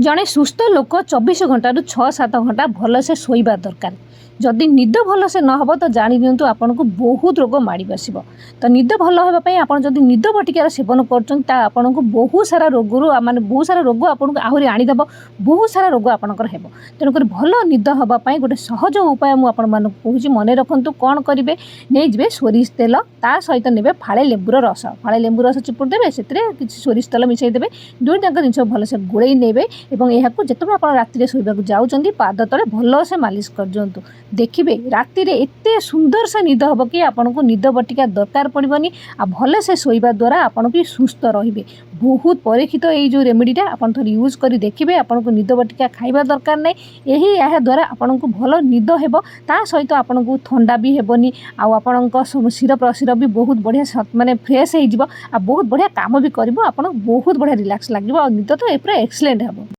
जड़े सुस्थ लोक 24 घंटा 6-7 घंटा भलसे शोवा दरकार। जदि निद भलसे न हो तो जाणी दिंतु आपन को बहुत रोग माड़ी बसब। तो निद भल होगापी आप जब निद बटिकार सेवन कर बहुत सारा रोग माने बहुत सारा रोग आपको आहरी आनीदेव। बहुत सारा रोग आपंकर हो तेणुक भल निद हाँपाई गोटे सहज उपाय मुझे कहूँ मन रखु कौन करेंगे नहीं सोरिष तेल ता सहित ने फाड़े लेंबूर रस चिपुड़ देवे से सोरिष तेल मिसईदे दुईटा जिन भलसे गोड़े नेबे और जिते आप राति शोवा जाऊँच पाद तले भलसे मालिश कर दिंतु देखिए राति एत सुंदर से निद हम कि आपन को निद बटिका दरकार पड़ोनी आ भले से शोवा द्वारा आपन भी सुस्थ रे। बहुत परीक्षित ये जो रेमेडीटा आपन थोड़ी यूज कर देखिए आपन को निद बटिका खाइबा दरकार नहीं। यही या द्वारा आपन को भल निद हेब ता सहित आपन को ठंडा भी हेबनी आपण शिर प्रशिर भी बहुत बढ़िया माने फ्रेश हो बहुत बढ़िया काम भी कर बहुत बढ़िया रिलैक्स लगे और निद तो पूरा एक्सीलेंट हे।